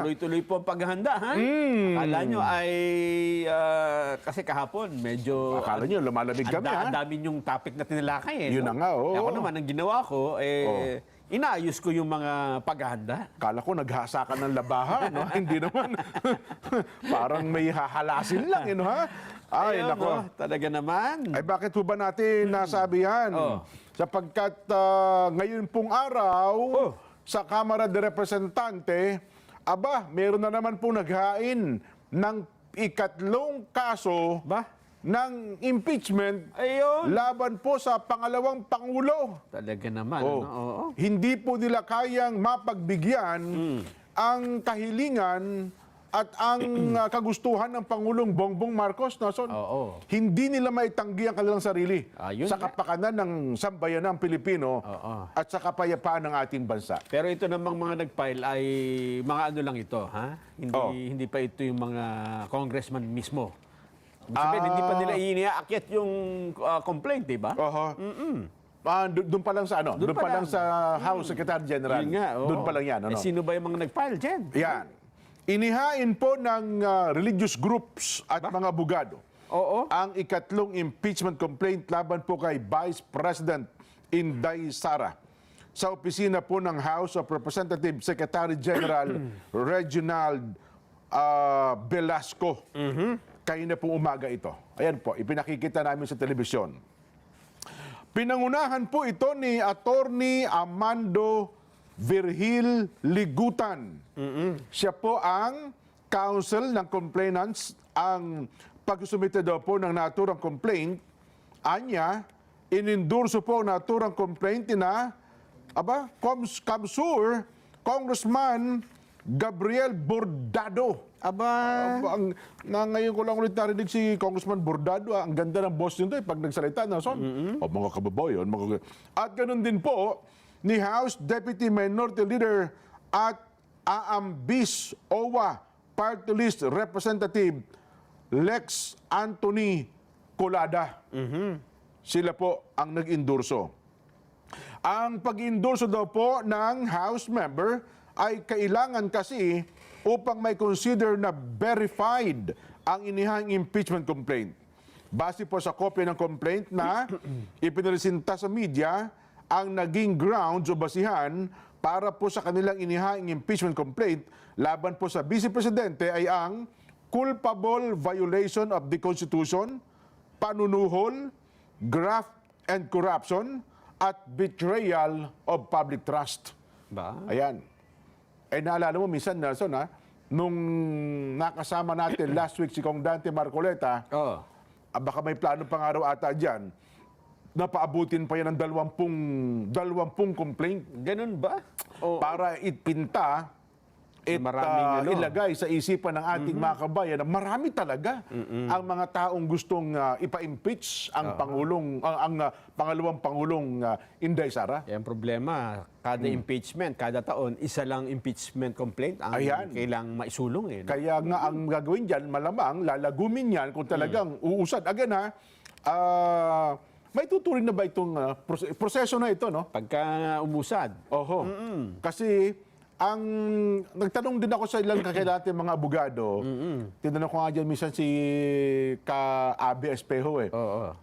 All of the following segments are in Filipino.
tuloy-tuloy po ang paghahanda, ha? Akala nyo ay, kasi kahapon, medyo... Akala nyo, lumalamig kami, ha? Ang dami yung topic na tinalakay, Yun na nga, oo. Ako naman, ang ginawa ko, inaayos ko yung mga paghahanda. Kala ko naghasa ka ng labahan, no? Hindi naman. Parang may hahalasin lang, no, ha? Ay, Ayun, nako. no? Talaga naman. Ay, bakit po ba natin nasabi yan? Sapagkat ngayon pong araw, sa Kamara de Representante, aba, meron na naman po naghain ng ikatlong kaso ng impeachment laban po sa pangalawang Pangulo. Talaga naman. Hindi po nila kayang mapagbigyan ang kahilingan at ang kagustuhan ng Pangulong Bongbong Marcos. No? So, hindi nila maitanggi ang kanilang sarili sa kapakanan ng sambayanang Pilipino at sa kapayapaan ng ating bansa. Pero ito namang mga nag-file ay mga ano lang ito, ha? Hindi pa ito yung mga congressman mismo. Sabihin, hindi pa nila iniaakyat yung complaint, di ba? Doon pa lang sa ano? Doon pa lang sa House Secretary General. Doon pa lang yan. Ano? Sino ba yung mga nag-file dyan? Yan. Inihain po ng religious groups at mga abogado ang ikatlong impeachment complaint laban po kay Vice President Inday Sara sa opisina po ng House of Representatives Secretary General Reginald Velasco. Kayo na pong umaga ito. Ayan po, ipinakikita namin sa telebisyon. Pinangunahan po ito ni Attorney Amando Virgil Ligutan. Siya po ang counsel ng complainants. Ang pag-sumite daw po ng naturang complaint, anya, inendorso po ang naturang complaint na Kamsur, Congressman Gabriel Bordado. Ngayon ko lang ulit narinig si Congressman Bordado. Ang ganda ng boss nito pag nagsalita. Mga kababayan. At ganun din po ni House Deputy Minority Leader at Aambis OWA Party List Representative Lex Anthony Colada. Sila po ang nag-endorso. Ang pag-endorso daw po ng House member ay kailangan kasi upang may consider na verified ang inihang impeachment complaint. Base po sa kopya ng complaint na ipinresinta sa media, ang naging grounds o basihan para po sa kanilang inihaing impeachment complaint laban po sa Vice Presidente ay ang culpable violation of the Constitution, panunuhol, graft and corruption, at betrayal of public trust. Ayan. Naalala mo minsan, Nelson, nung nakasama natin last week si Kong Dante Marcoleta, baka may plano pang araw ata dyan, napaabutin pa yan ng 20 complaint. Ganun ba? Para ipinta, ilagay sa isipan ng ating mga kabayan na marami talaga ang mga taong gustong ipa-impeach ang pangalawang Pangulong Inday Sara. Yan problema. Kada impeachment, kada taon, isa lang impeachment complaint ang kailangang maisulong. Kaya nga ang gagawin dyan, malamang lalagumin yan kung talagang uusad. Again may tuturing na ba itong proseso na ito, no? Pagka umusad. Kasi ang nagtanong din ako sa ilang kakilate mga abogado. Tinanong ko nga dyan minsan si Ka-Abi Espejo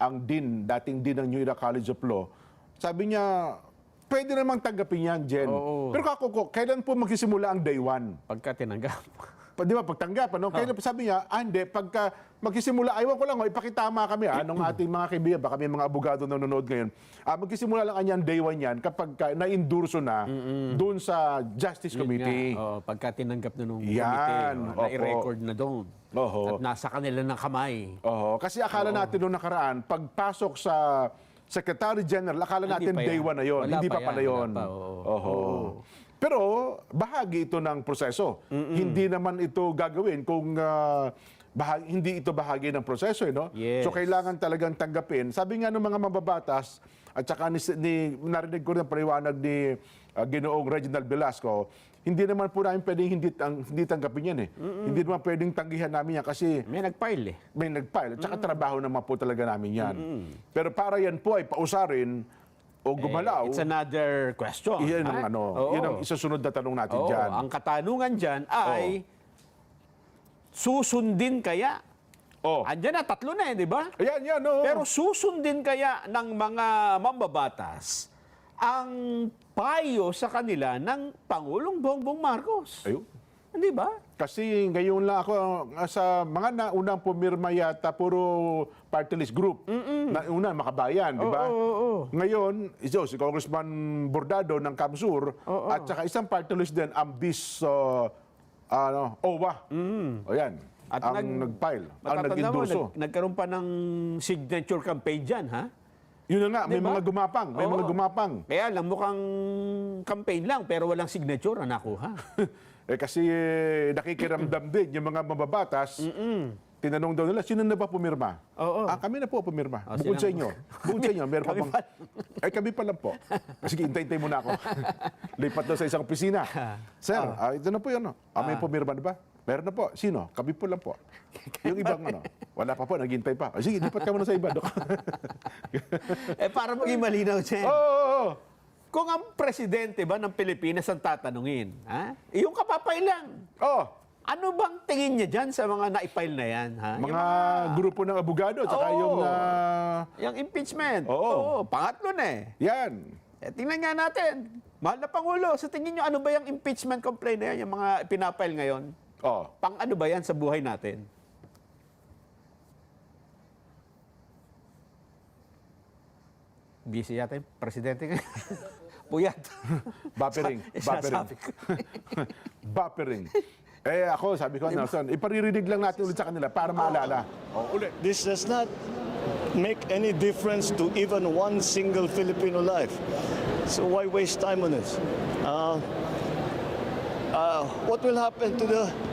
ang dating dean ng New Era College of Law. Sabi niya, pwede namang tanggapin yan, Jen. Pero kailan po magsisimula ang day one? Pagka tinanggap. Di ba, pagtanggap, kailan sabi niya, hindi, pagka magsisimula, ayaw ko lang, ipakitama kami, nung ating mga kaibigan, baka may mga abogado na nanonood ngayon, magsisimula lang kanyan, day one yan, kapag na-endorso na, doon sa Justice Committee. Pagka tinanggap na nung committee, na-record na doon. At nasa kanila ng kamay. Kasi akala natin nung nakaraan, pagpasok sa Secretary General, akala natin day one na yun. Hindi pa pala yun. Pero bahagi ito ng proseso. Hindi naman ito gagawin kung hindi ito bahagi ng proseso. So kailangan talagang tanggapin. Sabi nga ng mga mababatas, at saka narinig ko rin ang paliwanag ni Ginoong Reginald Velasco, hindi naman po namin pwedeng hindi tanggapin yan. Hindi naman pwedeng tanggihan namin yan kasi may nag-file. May nag-file. At saka trabaho naman po talaga namin yan. Pero para yan po ay pausarin, o gumalaw, It's another question. yan ha? ang, Oo. yan ang isasunod na tanong natin Oo, dyan. ang katanungan dyan ay, susundin kaya? Oh. Andyan na, tatlo na di ba? Ayan, yan. Oh. Pero susundin kaya ng mga mambabatas ang payo sa kanila ng Pangulong Bongbong Marcos? Ayun. Di ba? Kasi ngayon lang ako sa mga naunang pumirma yata puro party list group. Nauna makabayan, di ba? Oo. Ngayon, si Congressman Bordado ng Kamsur at saka isang party list din ang BIS OWA. O yan. At Ang nag-file, ang Matatanda mo, nag-endorso. nagkaroon pa ng signature campaign dyan, ha? Yun na nga, may Diba? mga gumapang. May Oo. mga gumapang. Kaya lang, mukhang campaign lang, pero walang signature na nakuha. Kasi nakikiramdam din yung mga mababatas. Tinanong daw nila, sino na ba pumirma? Oo. Kami na po pumirma. Oh, Bukod sino? sa inyo. Bukod sa inyo, meron pa Kami bang... pa. Ay, kami pa lang po. Sige, hintay-hintay muna ako. Lipat daw sa isang opisina. Sir, ito na po yun. May pumirma na ba? Meron na po. Sino? Kami po lang po. Yung ibang wala pa po, naghintay pa. Sige, lipat ka muna sa iba. Dok. Para maging malinaw dyan. Oo. Kung ang presidente ba ng Pilipinas ang tatanungin, ha? Yung kapapay lang. Oh, Ano bang tingin niya dyan sa mga naipile na yan? Ha? mga grupo ng abogado, tsaka Oo. yung... Yung impeachment. Oo. Pangatlo na eh. yan. Tingnan nga natin. Mahal na Pangulo, sa tingin nyo, ano ba yung impeachment complaint na yan? Yung mga pinapile ngayon? Oh. Pang ano ba yan sa buhay natin? Busy yata yung presidente ngayon. Puyat. Buffering. Buffering. Sinasabi ko. Buffering. Ako, sabi ko, Nelson, iparirinig lang natin ulit sa kanila para maalala. Ulit. This does not make any difference to even one single Filipino life. So why waste time on this? What will happen to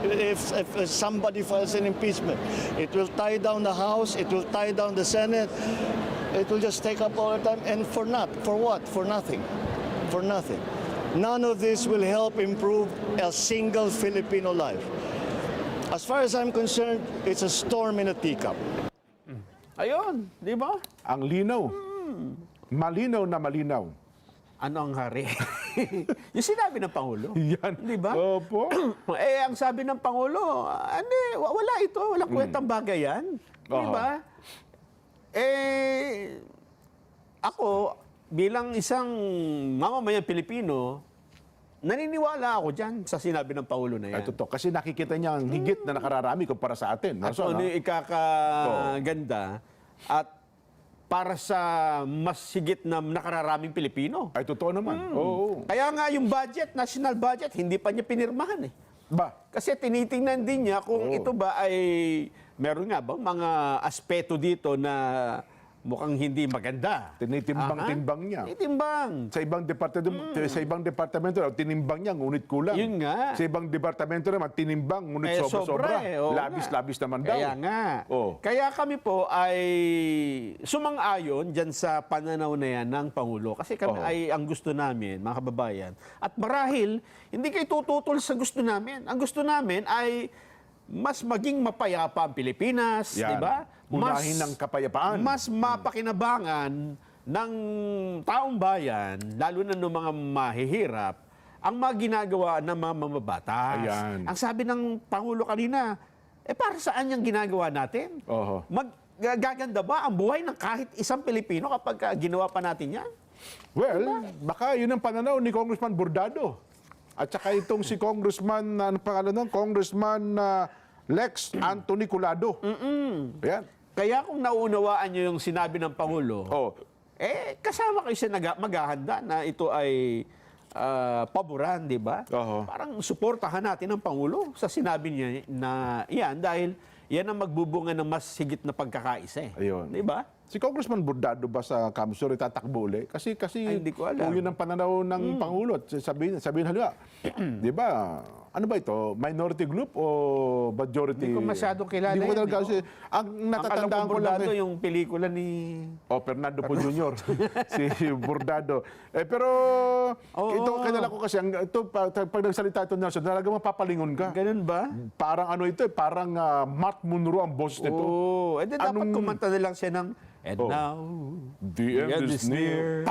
if somebody files an impeachment? It will tie down the House. It will tie down the Senate. It will just take up all the time, and for what? For nothing. For nothing. None of this will help improve a single Filipino life. As far as I'm concerned, it's a storm in a teacup. Ayun, di ba? Ang linaw. Malinaw na malinaw. Ano ang hari? Yung sinabi ng Pangulo. Yan. Di ba? Opo. Ang sabi ng Pangulo, wala ito, walang kwentang bagay yan. Di Oo. ba? Ako, bilang isang mamamayang Pilipino, naniniwala ako dyan sa sinabi ng Pangulo na yan. Ay, totoo. Kasi nakikita niya ang higit na nakararami kumpara sa atin. At ano yung ikakaganda at para sa mas higit na nakararaming Pilipino. Ay, totoo naman. Oo. Kaya nga yung budget, national budget, hindi pa niya pinirmahan eh. Ba? Kasi tinitingnan din niya kung Oo. ito ba ay meron nga bang mga aspeto dito na mukhang hindi maganda. Tinitimbang-timbang niya. Tinitimbang. Sa ibang departamento, tinimbang niya, ngunit kulang. Yun nga. Sa ibang departamento naman, tinimbang, ngunit sobra-sobra. oo Labis-labis naman daw. Kaya nga. Oh. Kaya kami po ay sumang-ayon dyan sa pananaw na yan ng Pangulo. Kasi kami ay ang gusto namin, mga kababayan. At marahil, hindi kayo tututol sa gusto namin. Ang gusto namin ay mas maging mapayapa ang Pilipinas, Yan. di ba? Unahin ng kapayapaan. Mas mapakinabangan ng taong bayan, lalo na ng mga mahihirap, ang mga ginagawa ng mga mamabatas. Ayan. Ang sabi ng Pangulo kanina, para saan yung ginagawa natin? Oho. Gaganda ba ang buhay ng kahit isang Pilipino kapag ginawa pa natin yan? Well, baka yun ang pananaw ni Congressman Bordado. At saka itong si Congressman, ano pangalan nun? Congressman Lex Anthony Colado. Ayan. Kaya kung naunawaan nyo yung sinabi ng Pangulo, Oh. kasama kayo sa maghahanda na ito ay paboran, di ba? Oho. Parang suportahan natin ang Pangulo sa sinabi niya na yan dahil yan ang magbubunga ng mas higit na pagkakaisa. Ayun. Di ba? Si Congressman Bordado ba sa Kamsur itatakbo uli? Kasi Ay, hindi ko alam. kung yun ang pananaw ng Pangulo. At sabihin halika, di ba, ano ba ito? Minority group o majority? Hindi ko masyadong kilala Hindi ko yan, talaga eh. kasi, ang natatandaan Ang ko lang Bordado, yung pelikula ni... Fernando po Jr. si Bordado. Pero ito, kilala ko kasi, pag nagsalita ito, Nelson, talaga mapapalingon ka. Ganun ba? Parang ano ito, parang Matt Munro ang boss nito. Oo. Dapat Anong- kumanta na lang siya ng And Oh. now, The end is near.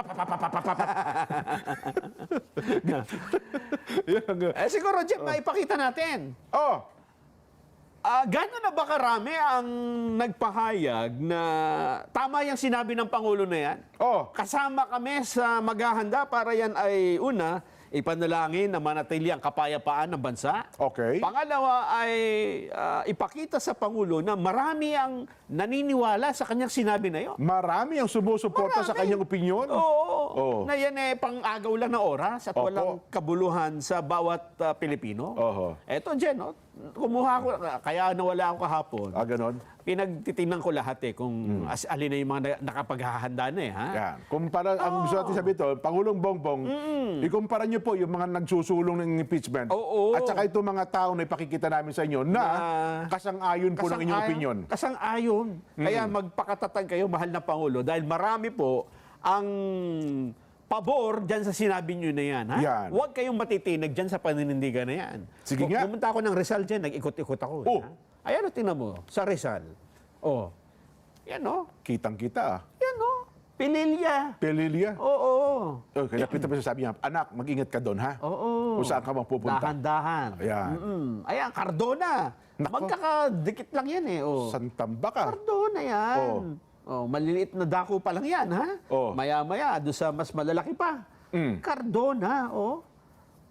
Yan ang- siguro, Jeff, maipakita natin. Oh, Gano'n na ba karami ang nagpahayag na tama yung sinabi ng Pangulo na yan? oh, Kasama kami sa maghahanda para yan ay una, ipanalangin na manatili ang kapayapaan ng bansa. okay. Pangalawa ay ipakita sa Pangulo na marami ang naniniwala sa kanyang sinabi na yon. Marami ang sumusuporta sa Marami. kanyang opinyon. Oo. Oo. Na yan pang-agaw lang na oras at Opo. walang kabuluhan sa bawat Pilipino. Oho. Eto, Jen, kumuha ko, kaya nawala ako kahapon. Ganon. Pinagtitingnan ko lahat kung alin na yung mga nakapaghahanda na ha? Yan. Kumpara, ang gusto natin sabihin ito, Pangulong Bongbong, ikumpara niyo po yung mga nagsusulong ng impeachment. Oo. At saka itong mga tao na ipakikita namin sa inyo na kasang-ayon po ng inyong opinion. Kasang-ayon. Kaya magpakatatag kayo, mahal na Pangulo, dahil marami po ang pabor dyan sa sinabi nyo na yan. Ha? Yan. Huwag kayong matitinig dyan sa paninindigan na yan. Sige nga. Pumunta ako ng Rizal dyan, nag-ikot-ikot ako. Oh. Ha? Ayan, tingnan mo, sa Rizal. Oh. Yan Kitang-kita. Yan Pililya. Pelilia. Oo. Kaya kita pa sabi niya, anak, mag-ingat ka doon, ha? Oo. Kung saan ka mapupunta. Dahan-dahan. Ayan. Ayan, Cardona. Nako. Magkakadikit lang yan Oh. Santamba ka. Cardona yan. Maliliit na dako pa lang yan, ha? Oh. Maya-maya, doon sa mas malalaki pa. Cardona,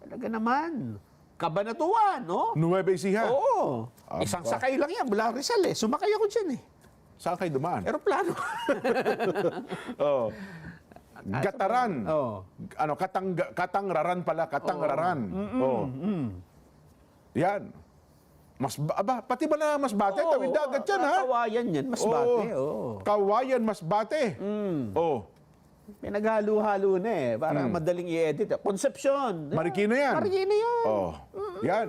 Talaga naman. Kabanatuan, Nueva Ecija. Oo. Aba. Isang sakay lang yan, mula Rizal Sumakay ako dyan Saan kayo dumaan? Aeroplano. Oh. Gataran. Oo. Katangraran pala, Katangraran. Yan. Pati ba na Masbate? Tawid dagat yan, ha? Kawayan yan, Masbate. Kawayan, Masbate. Oh. Pinaghalo-halo na para madaling i-edit. Concepcion. Marikina yan. Marikina yan. Oh. Yan.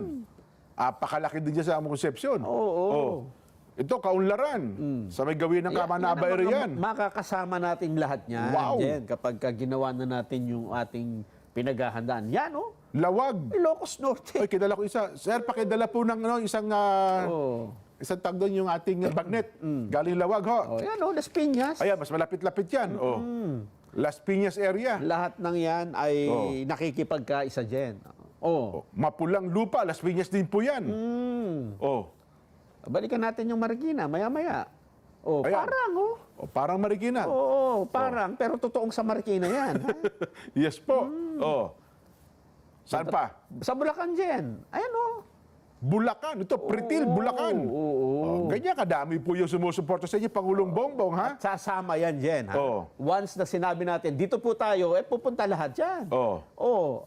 Apakalaki din dyan sa among Concepcion. Oo. Ito, Kaunlaran. Sa may gawin ng Kamanaba area yan. Makakasama natin lahat niyan. Wow. Jen, kapag ginawa na natin yung ating pinaghahandaan. Yan, Lawag. Ilocos Norte. Ay, kidala ko isa. Sir, pakidala po ng isang isang tag doon yung ating bagnet. Galing Lawag, ho. Yan, Las Piñas. Ayan, mas malapit-lapit yan. Las Piñas area. Lahat ng yan ay nakikipagkaisa, Jen. Mapulang lupa, Las Piñas din po yan. Balikan natin yung Marikina, maya-maya. Ayan. Parang, Parang Marikina. parang. Pero totoong sa Marikina yan. Ha? Yes po. Saan pa? Sa Bulacan, Jen. Ayan, Bulacan. Ito, Pritil, Bulacan. Oo. Ganyan kadami po yung sumusuporta sa inyo, Pangulong Bongbong, ha? Sasama yan, Jen. Ha? Oo. Once na sinabi natin, dito po tayo, pupunta lahat yan.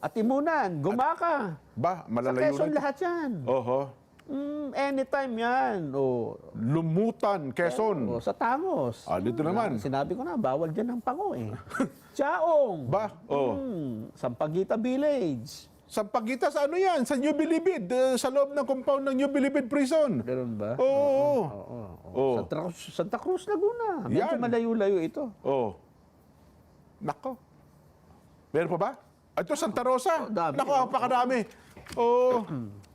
Atimunan, Gumaka. Ba, Sa malalayo Quezon na. lahat yan. Anytime yan. Lumutan, Quezon. Sa Tangos. Dito naman. Sinabi ko na, bawal dyan ang pango Chaong. Ba? Sampaguita Village. Sampaguita sa ano yan? Sa New Bilibid. Sa loob ng compound ng New Bilibid Prison. Ganun ba? Oo. Santa Cruz, Laguna. Medyo Yan. malayo-layo ito. Nako. Meron pa ba? Ito, Santa Rosa. dami, Nako, napakarami.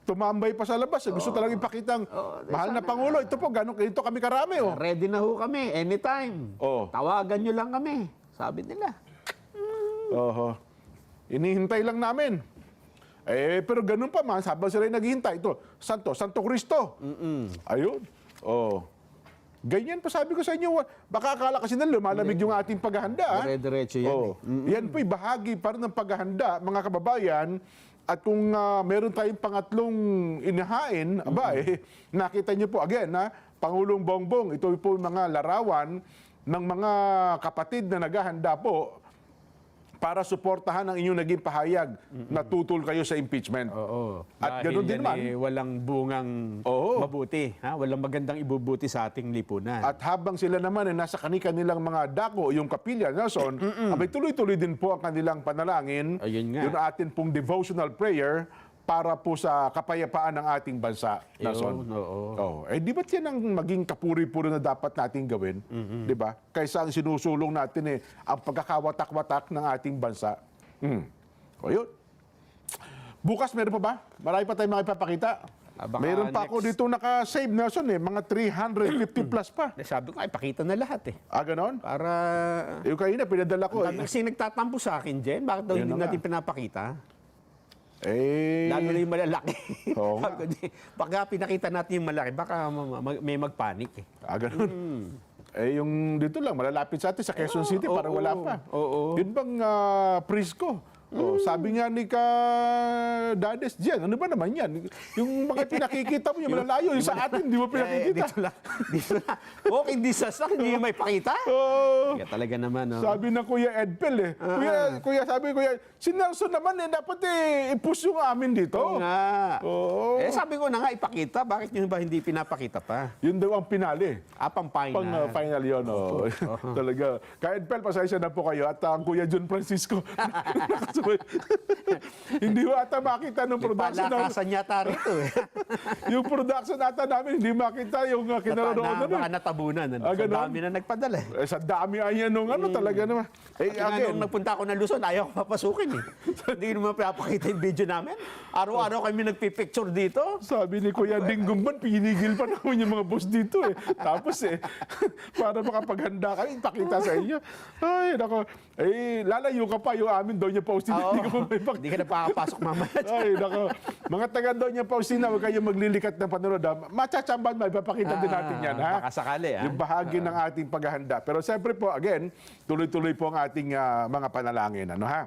Tumambay pa sa labas. Gusto talagang ipakitang mahal na Pangulo. Ito po, ganito kami karami. Ready na ho kami, anytime. Tawagan nyo lang kami. Sabi nila. Inihintay lang namin. Pero ganun pa man, habang sila naghihintay. Ito, Santo Cristo. Ayun. Ganyan pa sabi ko sa inyo, baka akala kasi na lumalamig yung ating paghahanda. Dire-diretso yan. Yan po'y bahagi para ng paghahanda, mga kababayan. At kung meron tayong pangatlong inahain, nakita niyo po again, Pangulong Bongbong, ito po yung mga larawan ng mga kapatid na naghahanda po para suportahan ang inyong naging pahayag na tutol kayo sa impeachment. At Dahil ganoon din yan man. walang bungang mabuti. Walang magandang ibubuti sa ating lipunan. At habang sila naman ay nasa kanilang mga dako, yung kapilya, Nelson, abay tuloy-tuloy din po ang kanilang panalangin. Ayun nga. Yung atin pong devotional prayer para po sa kapayapaan ng ating bansa, Nelson. Di ba't yan ang maging kapuri-puri na dapat nating gawin? Di ba? Kaysa ang sinusulong natin ang pagkakawatak-watak ng ating bansa. O yun. Bukas meron pa ba? Marami pa tayong makipapakita. Baka Mayroon pa ako dito naka-save, Nelson, mga 350 plus pa. Sabi ko, ay, pakita na lahat eh. Ganon? Para... Yung kanina, pinadala ko. Kasi nagtatampo sa akin, Jen. Bakit daw Yun hindi na nga. natin pinapakita? Lalo na Eh, yung malalaki. Oo nga. Sabi ko, pagka pinakita natin yung malaki, baka may magpanik eh. ganon. Yung dito lang, malalapit sa atin, sa Quezon City, parang wala pa. Oo. Yun bang Prisco? Sabi nga ni Dades Jen, ano ba naman yan? Yung mga pinakikita mo, yung malalayo, yung sa atin, di mo pinakikita. Dito lang. Okay, di sa stock, hindi may pakita. Oo. Kaya talaga naman, no? Sabi ng Kuya Edpel Kuya, si Nelson naman dapat i-push yung amin dito. Oo nga. Oo. Sabi ko na nga, ipakita. Bakit nyo ba hindi pinapakita pa? Yun daw ang pinali. Pang final. Pang final yun. Talaga. Kaya Edpel, pasensya na po kayo. At ang Kuya John Francisco, hindi mo ata makita nung production. Palakasan yata rito eh. Yung production ata namin, hindi makita yung kinaroroonan. Baka natabunan. Sa ganon? dami na nagpadala eh. Sa dami ayan nung talaga naman. Kaya nung nagpunta ako ng Luzon, ayaw ko papasukin eh. Hindi naman pinapakita yung video namin. Araw-araw kami nagpipicture dito. Sabi ni Kuya Ding Gumban, pinigil pa naman yung mga boss dito eh. Tapos para makapaghanda kami, pakita sa inyo. Ay, nako. Lalayo ka pa yung amin, Doña Faustina. Hindi ka pa may Hindi ka na pakapasok mamaya. Ay, nako. Mga taga Doña Faustina, huwag kayong maglilikat ng panonood. Matsatsamban, ipapakita din natin yan. Ha? Baka sakali. Yung bahagi ng ating paghahanda. Pero siyempre po, again, tuloy-tuloy po ang ating mga panalangin. Ano ha?